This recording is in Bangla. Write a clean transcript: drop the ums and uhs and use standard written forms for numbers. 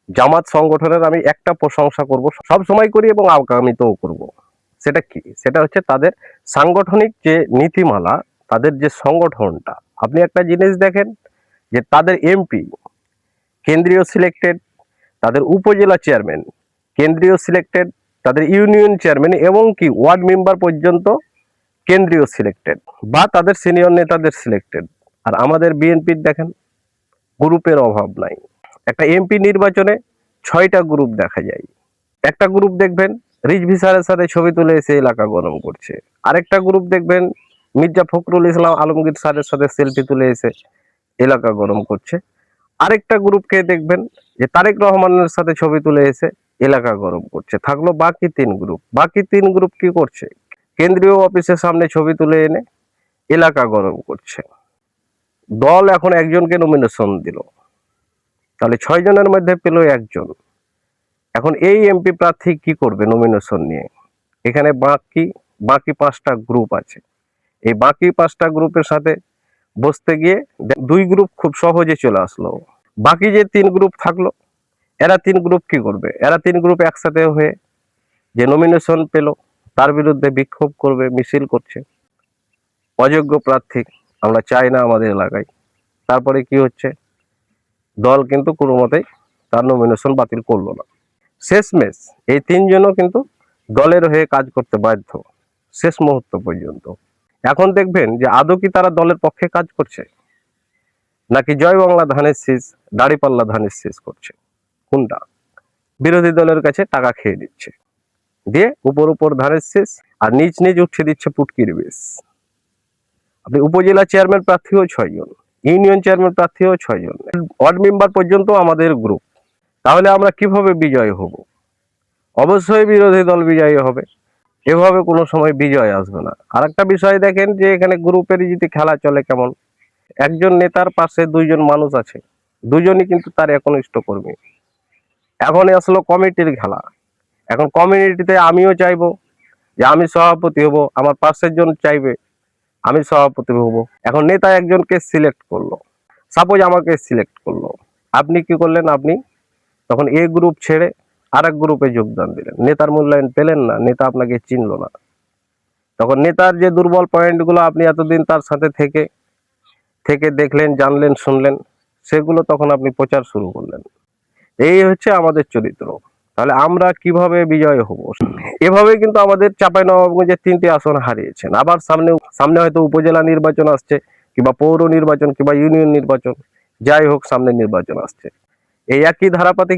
জামাত সংগঠনের আমি একটা প্রশংসা করব, সব সময় করি এবং আগামীতেও করব। সেটা কি? সেটা হচ্ছে তাদের সাংগঠনিক যে নীতিমালা, তাদের যে সংগঠনটা। আপনি একটা জিনিস দেখেন যে তাদের এমপি কেন্দ্রীয় সিলেক্টেড, তাদের উপজেলা চেয়ারম্যান কেন্দ্রীয় সিলেক্টেড, তাদের ইউনিয়ন চেয়ারম্যান এবং কি ওয়ার্ড মেম্বার পর্যন্ত কেন্দ্রীয় সিলেক্টেড বা তাদের সিনিয়র নেতাদের সিলেক্টেড। আর আমাদের বিএনপির দেখেন গ্রুপের অভাব নাই। একটা এমপি নির্বাচনে 6টা গ্রুপ দেখা যায়। একটা গ্রুপ দেখবেন রিজভী স্যারের সাথে ছবি তুলে এসে এলাকা গরম করছে, আরেকটা গ্রুপ দেখবেন মির্জা ফখরুল ইসলাম আলমগীর স্যারের সাথে সেলফি তুলে এসে এলাকা গরম করছে, আরেকটা গ্রুপকে দেখবেন যে তারেক রহমানের সাথে ছবি তুলে এসে এলাকা গরম করছে। থাকলো বাকি 3 গ্রুপ। বাকি 3 গ্রুপ কি করছে? কেন্দ্রীয় অফিসের সামনে ছবি তুলে এনে এলাকা গরম করছে। দল এখন একজনকে নমিনেশন দিল, তাহলে 6 জনের মধ্যে পেল একজন। এখন এই এমপি প্রার্থী কি করবে নমিনেশন নিয়ে? এখানে বাকি 5টা গ্রুপ আছে। এই বাকি 5টা গ্রুপের সাথে বসতে গিয়ে 2 গ্রুপ খুব সহজে চলে আসলো। বাকি যে 3 গ্রুপ থাকলো, এরা 3 গ্রুপ কি করবে? এরা 3 গ্রুপ একসাথে হয়ে যে নমিনেশন পেল তার বিরুদ্ধে বিক্ষোভ করবে, মিছিল করছে। অযোগ্য প্রার্থী আমরা চাই না আমাদের এলাকায়। তারপরে কি হচ্ছে? দল কিন্তু কোনো মতেই তার নমিনেশন বাতিল করলো না। শেষমেশ এই 3জনও কিন্তু দলের হয়ে কাজ করতে বাধ্য শেষ মুহূর্ত পর্যন্ত। এখন দেখবেন যে আদৌ কি তারা দলের পক্ষে কাজ করছে, নাকি জয় বাংলা ধানের শীষ দাড়িপাল্লা ধানের শীষ করছে? কোনটা? বিরোধী দলের কাছে টাকা খেয়ে দিচ্ছে, দিয়ে উপর ধানের শীষ আর নিচ উঠছে দিচ্ছে পুটকির বেশ। আপনি উপজেলা চেয়ারম্যান প্রার্থীও 6জন, ইউনিয়ন চেয়ারম্যান প্রার্থীও 6জন, ওয়ার্ড মেম্বার পর্যন্ত আমাদের গ্রুপ। তাহলে আমরা কিভাবে বিজয় হব? অবশ্যই বিরোধী দল বিজয়ী হবে, এভাবে কোনো সময় বিজয় আসবে না। আর একটা বিষয় দেখেন যে এখানে গ্রুপের যদি খেলা চলে কেমন, একজন নেতার পাশে 2জন মানুষ আছে, 2জনই কিন্তু তার একনিষ্ঠ কর্মী। এখন আসলো কমিটির খেলা। এখন কমিউনিটিতে আমিও চাইবো যে আমি সভাপতি হব, আমার পাশের জন চাইবে আমি সভাপতি হব। এখন নেতা একজনকে সিলেক্ট করলো, সাপোজ আমাকে সিলেক্ট করলো, আপনি কি করলেন? আপনি তখন এ গ্রুপ ছেড়ে আরেক গ্রুপে যোগদান দিলেন, নেতার মূল্যায়ন পেলেন না, নেতা আপনাকে চিনলো না। তখন নেতার যে দুর্বল পয়েন্টগুলো আপনি এতদিন তার সাথে থেকে থেকে দেখলেন, জানলেন, শুনলেন, সেগুলো তখন আপনি প্রচার শুরু করলেন। এই হচ্ছে আমাদের চরিত্র। তাহলে আমরা কিভাবে বিজয় হব? এভাবে কিন্তু আমাদের চাঁপাইনবাবগঞ্জের 3টি আসন হারিয়েছেন। আবার সামনে হয়তো উপজেলা নির্বাচন আসছে, কিংবা পৌর নির্বাচন, কিংবা ইউনিয়ন নির্বাচন, যাই হোক সামনে নির্বাচন আসছে। এই একই ধারাপাতে